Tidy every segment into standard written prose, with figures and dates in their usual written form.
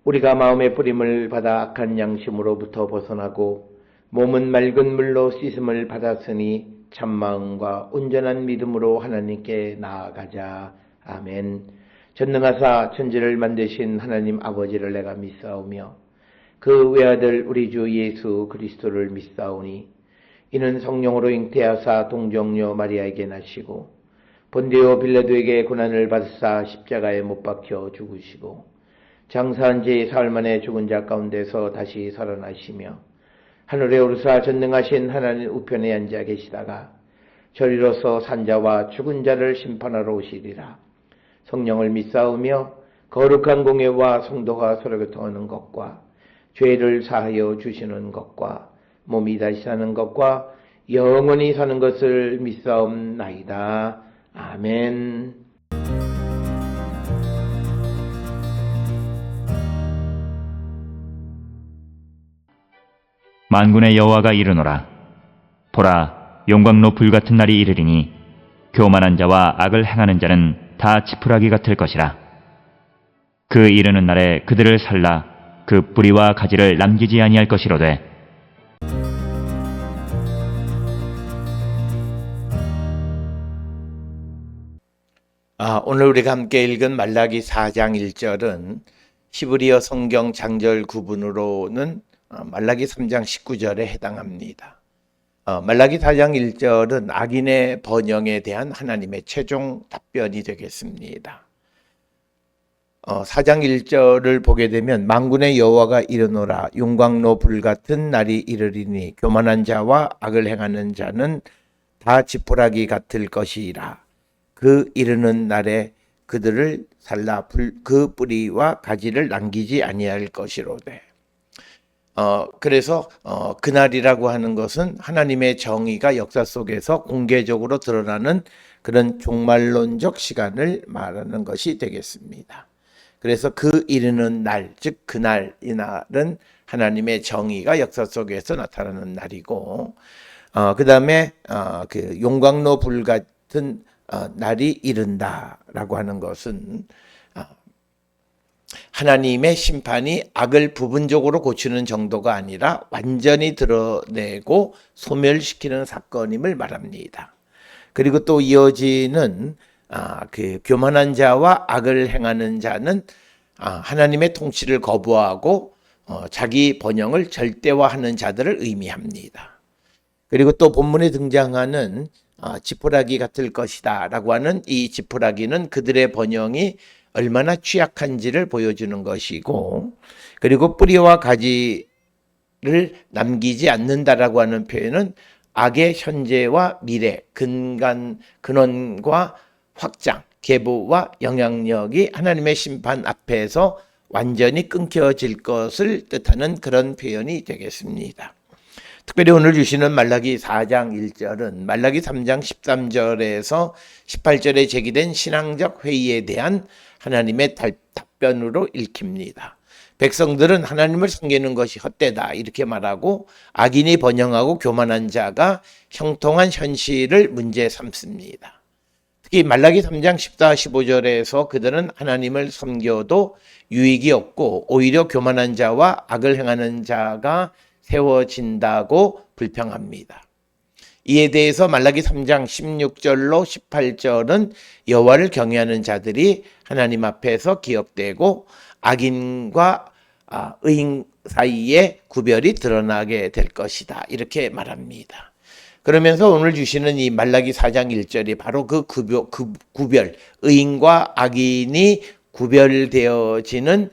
우리가 마음의 뿌림을 받아 악한 양심으로부터 벗어나고 몸은 맑은 물로 씻음을 받았으니 참마음과 온전한 믿음으로 하나님께 나아가자. 아멘. 전능하사 천지를 만드신 하나님 아버지를 내가 믿사오며 그 외아들 우리 주 예수 그리스도를 믿사오니 이는 성령으로 잉태하사 동정녀 마리아에게 나시고 본디오 빌라도에게 고난을 받으사 십자가에 못 박혀 죽으시고 장사한 지 사흘 만에 죽은 자 가운데서 다시 살아나시며 하늘에 오르사 전능하신 하나님 우편에 앉아 계시다가 저리로서 산자와 죽은 자를 심판하러 오시리라. 성령을 믿사오며 거룩한 공예와 성도가 서로 교통하는 것과 죄를 사하여 주시는 것과 몸이 다시 사는 것과 영원히 사는 것을 믿사옵나이다. 아멘. 만군의 여호와가 이르노라. 보라, 용광로 불같은 날이 이르리니 교만한 자와 악을 행하는 자는 다 지푸라기 같을 것이라. 그 이르는 날에 그들을 살라 그 뿌리와 가지를 남기지 아니할 것이로되. 오늘 우리가 함께 읽은 말라기 4장 1절은 히브리어 성경 장절 구분으로는 말라기 3장 19절에 해당합니다. 말라기 4장 1절은 악인의 번영에 대한 하나님의 최종 답변이 되겠습니다. 4장 1절을 보게 되면 만군의 여호와가 이르노라. 용광로 불같은 날이 이르리니 교만한 자와 악을 행하는 자는 다 지푸라기 같을 것이라. 그 이르는 날에 그들을 살라 그 뿌리와 가지를 남기지 아니할 것이로되. 그래서 그날이라고 하는 것은 하나님의 정의가 역사 속에서 공개적으로 드러나는 그런 종말론적 시간을 말하는 것이 되겠습니다. 그래서 그 이르는 날, 즉 그날, 이 날은 하나님의 정의가 역사 속에서 나타나는 날이고, 그 다음에 그 용광로 불 같은 날이 이른다라고 하는 것은 하나님의 심판이 악을 부분적으로 고치는 정도가 아니라 완전히 드러내고 소멸시키는 사건임을 말합니다. 그리고 또 이어지는 그 교만한 자와 악을 행하는 자는 하나님의 통치를 거부하고 자기 번영을 절대화하는 자들을 의미합니다. 그리고 또 본문에 등장하는 지푸라기 같을 것이다 라고 하는 이 지푸라기는 그들의 번영이 얼마나 취약한지를 보여주는 것이고, 그리고 뿌리와 가지를 남기지 않는다라고 하는 표현은 악의 현재와 미래, 근원과 확장, 계보와 영향력이 하나님의 심판 앞에서 완전히 끊겨질 것을 뜻하는 그런 표현이 되겠습니다. 특별히 오늘 주시는 말라기 4장 1절은 말라기 3장 13절에서 18절에 제기된 신앙적 회의에 대한 하나님의 답변으로 읽힙니다. 백성들은 하나님을 섬기는 것이 헛되다 이렇게 말하고 악인이 번영하고 교만한 자가 형통한 현실을 문제 삼습니다. 특히 말라기 3장 14, 15절에서 그들은 하나님을 섬겨도 유익이 없고 오히려 교만한 자와 악을 행하는 자가 세워진다고 불평합니다. 이에 대해서 말라기 3장 16절로 18절은 여호와를 경외하는 자들이 하나님 앞에서 기억되고 악인과 의인 사이에 구별이 드러나게 될 것이다 이렇게 말합니다. 그러면서 오늘 주시는 이 말라기 4장 1절이 바로 그 구별, 의인과 악인이 구별되어지는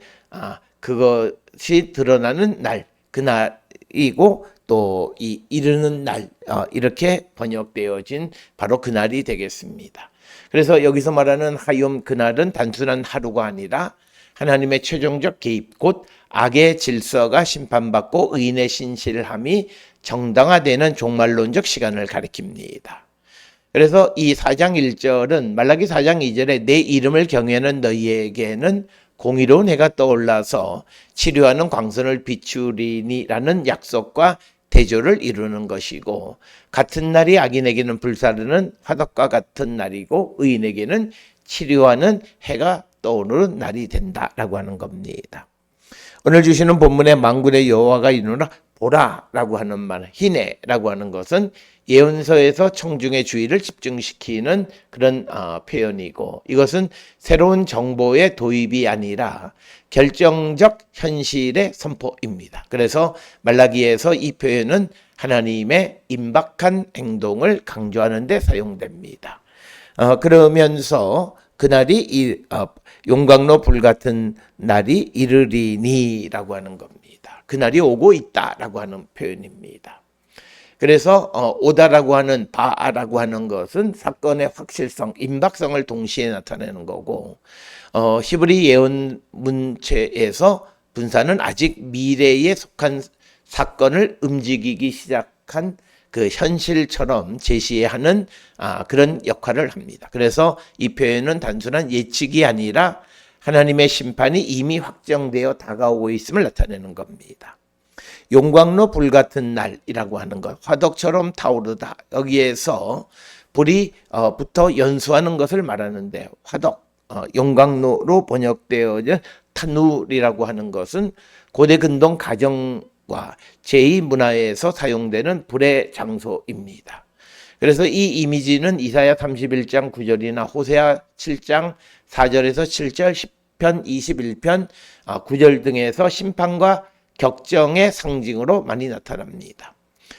그것이 드러나는 날, 그날이고 또 이 이르는 날 이렇게 번역되어진 바로 그날이 되겠습니다. 그래서 여기서 말하는 하욤 그날은 단순한 하루가 아니라 하나님의 최종적 개입, 곧 악의 질서가 심판받고 의인의 신실함이 정당화되는 종말론적 시간을 가리킵니다. 그래서 이 4장 1절은 말라기 4장 2절에 내 이름을 경외하는 너희에게는 공의로운 해가 떠올라서 치료하는 광선을 비추리니라는 약속과 대조를 이루는 것이고, 같은 날이 악인에게는 불사르는 화덕과 같은 날이고 의인에게는 치료하는 해가 떠오르는 날이 된다라고 하는 겁니다. 오늘 주시는 본문의 만군의 여호와가 이르노라 보라라고 하는 말, 희네라고 하는 것은 예언서에서 청중의 주의를 집중시키는 그런 표현이고, 이것은 새로운 정보의 도입이 아니라 결정적 현실의 선포입니다. 그래서 말라기에서 이 표현은 하나님의 임박한 행동을 강조하는 데 사용됩니다. 그러면서 그날이 용광로 불같은 날이 이르리니라고 하는 겁니다. 그날이 오고 있다라고 하는 표현입니다. 그래서 오다라고 하는 바라고 하는 것은 사건의 확실성, 임박성을 동시에 나타내는 거고, 히브리 예언 문체에서 분사는 아직 미래에 속한 사건을 움직이기 시작한 그 현실처럼 제시하는 그런 역할을 합니다. 그래서 이 표현은 단순한 예측이 아니라 하나님의 심판이 이미 확정되어 다가오고 있음을 나타내는 겁니다. 용광로 불같은 날이라고 하는 것, 화덕처럼 타오르다. 여기에서 불이 부터 연수하는 것을 말하는데, 화덕, 용광로로 번역되어져 타누리라고 하는 것은 고대 근동 가정과 제2문화에서 사용되는 불의 장소입니다. 그래서 이 이미지는 이사야 31장 9절이나 호세아 7장 4절에서 7절, 10편 21편 9절 등에서 심판과 격정의 상징으로 많이 나타납니다.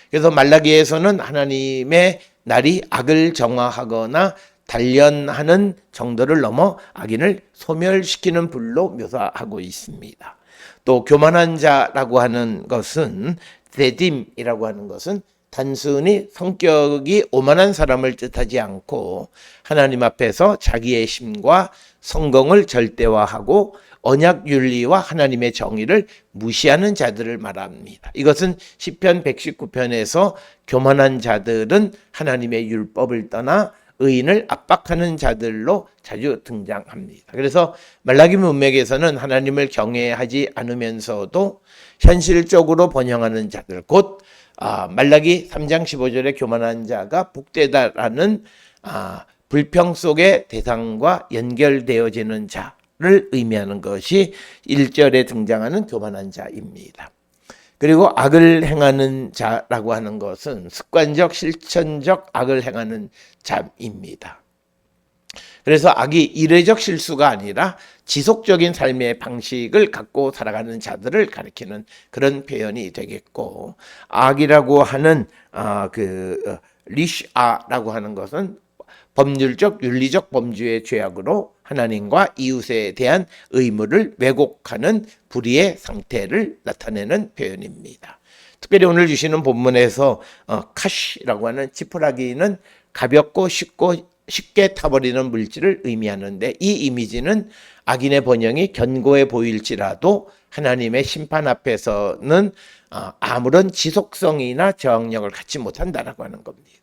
그래서 말라기에서는 하나님의 날이 악을 정화하거나 단련하는 정도를 넘어 악인을 소멸시키는 불로 묘사하고 있습니다. 또 교만한 자라고 하는 것은 데딤이라고 하는 것은 단순히 성격이 오만한 사람을 뜻하지 않고 하나님 앞에서 자기의 힘과 성공을 절대화하고 언약 윤리와 하나님의 정의를 무시하는 자들을 말합니다. 이것은 시편 119편에서 교만한 자들은 하나님의 율법을 떠나 의인을 압박하는 자들로 자주 등장합니다. 그래서 말라기 문맥에서는 하나님을 경외하지 않으면서도 현실적으로 번영하는 자들, 곧 말라기 3장 15절의 교만한 자가 복되다라는 불평 속의 대상과 연결되어지는 자를 의미하는 것이 1절에 등장하는 교만한 자입니다. 그리고 악을 행하는 자라고 하는 것은 습관적, 실천적 악을 행하는 자입니다. 그래서 악이 이례적 실수가 아니라 지속적인 삶의 방식을 갖고 살아가는 자들을 가리키는 그런 표현이 되겠고, 악이라고 하는 리샤라고 하는 것은 법률적, 윤리적 범죄의 죄악으로 하나님과 이웃에 대한 의무를 왜곡하는 불의의 상태를 나타내는 표현입니다. 특별히 오늘 주시는 본문에서 카시라고 하는 지푸라기는 가볍고 쉽게 타버리는 물질을 의미하는데, 이 이미지는 악인의 번영이 견고해 보일지라도 하나님의 심판 앞에서는 아무런 지속성이나 저항력을 갖지 못한다라고 하는 겁니다.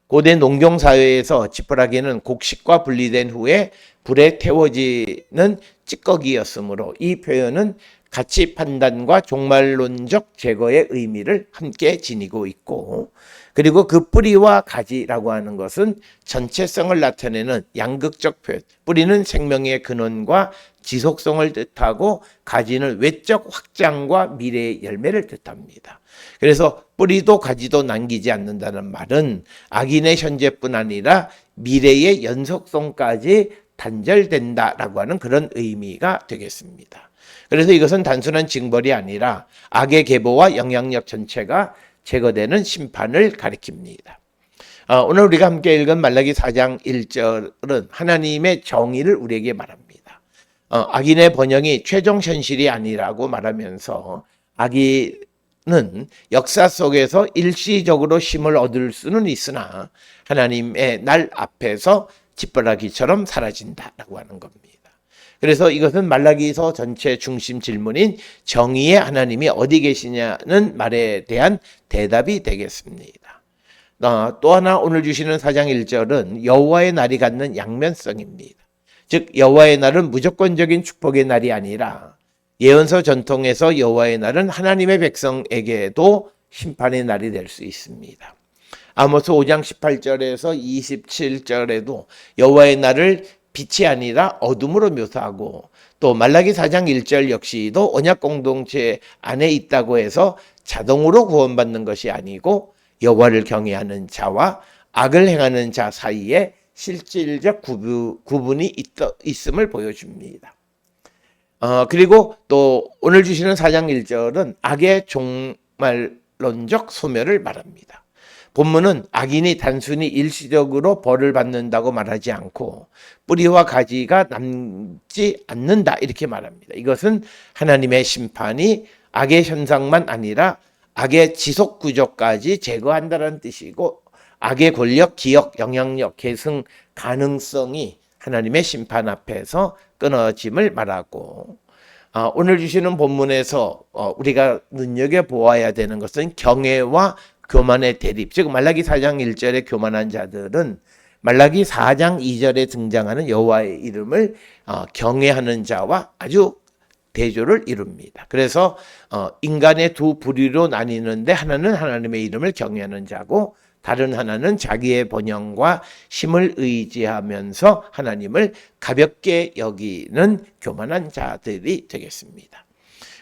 고대 농경사회에서 지푸라기는 곡식과 분리된 후에 불에 태워지는 찌꺼기였으므로 이 표현은 가치 판단과 종말론적 제거의 의미를 함께 지니고 있고, 그리고 그 뿌리와 가지라고 하는 것은 전체성을 나타내는 양극적 표현, 뿌리는 생명의 근원과 지속성을 뜻하고 가지는 외적 확장과 미래의 열매를 뜻합니다. 그래서 뿌리도 가지도 남기지 않는다는 말은 악인의 현재뿐 아니라 미래의 연속성까지 단절된다라고 하는 그런 의미가 되겠습니다. 그래서 이것은 단순한 징벌이 아니라 악의 계보와 영향력 전체가 제거되는 심판을 가리킵니다. 오늘 우리가 함께 읽은 말라기 4장 1절은 하나님의 정의를 우리에게 말합니다. 악인의 번영이 최종 현실이 아니라고 말하면서 악인은 역사 속에서 일시적으로 힘을 얻을 수는 있으나 하나님의 날 앞에서 지푸라기처럼 사라진다라고 하는 겁니다. 그래서 이것은 말라기서 전체 중심 질문인 정의의 하나님이 어디 계시냐는 말에 대한 대답이 되겠습니다. 또 하나 오늘 주시는 4장 1절은 여호와의 날이 갖는 양면성입니다. 즉 여호와의 날은 무조건적인 축복의 날이 아니라 예언서 전통에서 여호와의 날은 하나님의 백성에게도 심판의 날이 될 수 있습니다. 아모스 5장 18절에서 27절에도 여호와의 날을 빛이 아니라 어둠으로 묘사하고, 또 말라기 4장 1절 역시도 언약 공동체 안에 있다고 해서 자동으로 구원받는 것이 아니고 여호와를 경외하는 자와 악을 행하는 자 사이에 실질적 구분이 있음을 보여줍니다. 그리고 또 오늘 주시는 4장 1절은 악의 종말론적 소멸을 말합니다. 본문은 악인이 단순히 일시적으로 벌을 받는다고 말하지 않고 뿌리와 가지가 남지 않는다 이렇게 말합니다. 이것은 하나님의 심판이 악의 현상만 아니라 악의 지속 구조까지 제거한다는 뜻이고, 악의 권력, 기억, 영향력, 계승 가능성이 하나님의 심판 앞에서 끊어짐을 말하고, 오늘 주시는 본문에서 우리가 눈여겨보아야 되는 것은 경외와 교만의 대립, 즉 말라기 4장 1절의 교만한 자들은 말라기 4장 2절에 등장하는 여호와의 이름을 경외하는 자와 아주 대조를 이룹니다. 그래서 인간의 두 부류로 나뉘는데, 하나는 하나님의 이름을 경외하는 자고 다른 하나는 자기의 번영과 힘을 의지하면서 하나님을 가볍게 여기는 교만한 자들이 되겠습니다.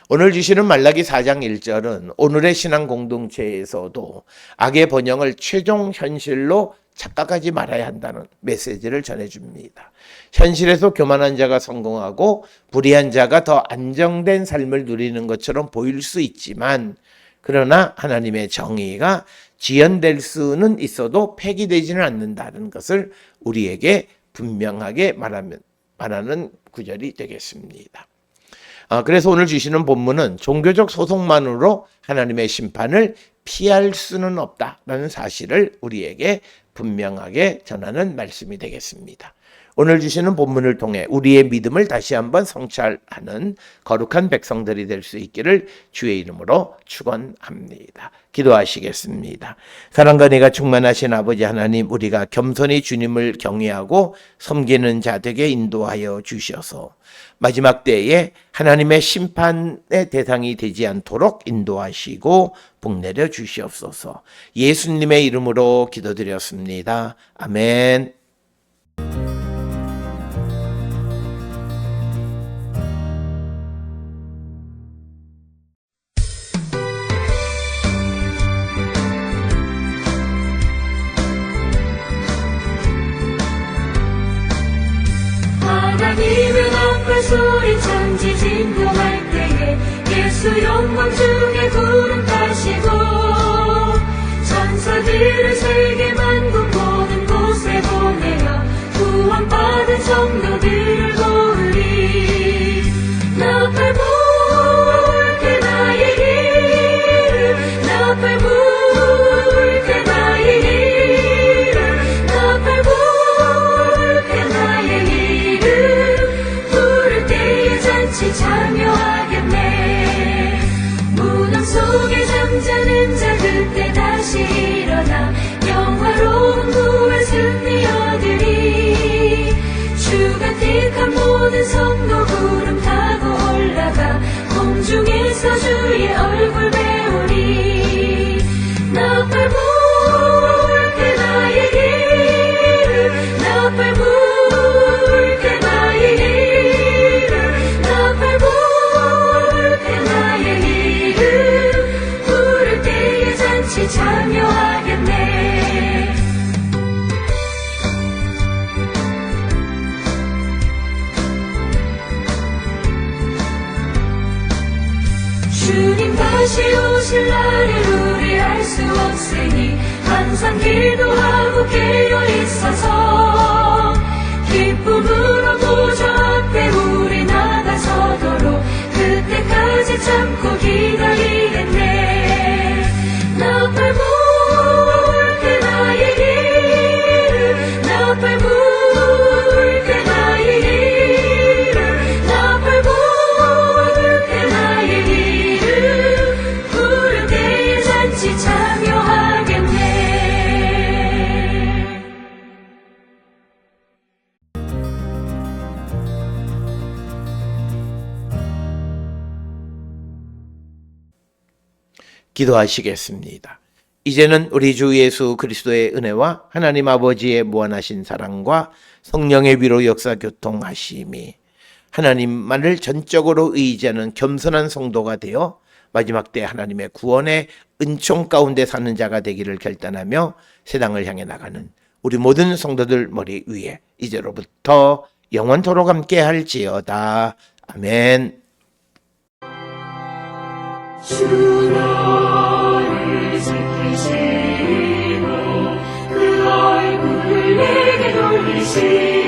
오늘 주시는 말라기 4장 1절은 오늘의 신앙 공동체에서도 악의 번영을 최종 현실로 착각하지 말아야 한다는 메시지를 전해줍니다. 현실에서 교만한 자가 성공하고 불의한 자가 더 안정된 삶을 누리는 것처럼 보일 수 있지만, 그러나 하나님의 정의가 지연될 수는 있어도 폐기되지는 않는다는 것을 우리에게 분명하게 말하는 구절이 되겠습니다. 그래서 오늘 주시는 본문은 종교적 소송만으로 하나님의 심판을 피할 수는 없다라는 사실을 우리에게 분명하게 전하는 말씀이 되겠습니다. 오늘 주시는 본문을 통해 우리의 믿음을 다시 한번 성찰하는 거룩한 백성들이 될 수 있기를 주의 이름으로 축원합니다. 기도하시겠습니다. 사랑과 은혜가 충만하신 아버지 하나님, 우리가 겸손히 주님을 경외하고 섬기는 자 되게 인도하여 주셔서 마지막 때에 하나님의 심판의 대상이 되지 않도록 인도하시고 복내려 주시옵소서. 예수님의 이름으로 기도드렸습니다. 아멘. 하나님은 앞에 소리 천지진동할 때에 예수 영광 중에 구름 타시고 천사들을 세계 만국 모든 곳에 보내어 구원받은 성도들을 모으리. 나팔 불게 나의 이름, 나팔 불게 나의 이름, 나팔 불게 나의 이름. 부를 때에 잔치 참여하겠네. 무덤 속에 잠자는 자 그때 다시 일어나 영화로운 구원 승리 얻으리. 주가 택한 모든 성도 구름 타고 올라가 공중에서 주의 얼굴 배우리. 나팔 불게 나의 이름, 나팔 불게 나의 이름, 나팔 불게 나의 이름. 부를 때에 잔치 참여하겠네. 주님 다시 오실 날을 우리 알 수 없으니 항상 기도하고 깨어 있어서 기쁨으로 보좌 앞에 우리 나가서도록 그때까지 참고 기다리겠네. 나팔 불게 나의 이름, 나팔 불게 나의 이름, 나팔 불게 나의 이름. 부를 때에 잔치 참여하겠네. 기도하시겠습니다. 이제는 우리 주 예수 그리스도의 은혜와 하나님 아버지의 무한하신 사랑과 성령의 위로 역사 교통하심이 하나님만을 전적으로 의지하는 겸손한 성도가 되어 마지막 때 하나님의 구원의 은총 가운데 사는 자가 되기를 결단하며 세상을 향해 나가는 우리 모든 성도들 머리 위에 이제로부터 영원토록 함께 할지어다. 아멘. 주 너를 지키시고 그 얼굴을 내게 돌리시고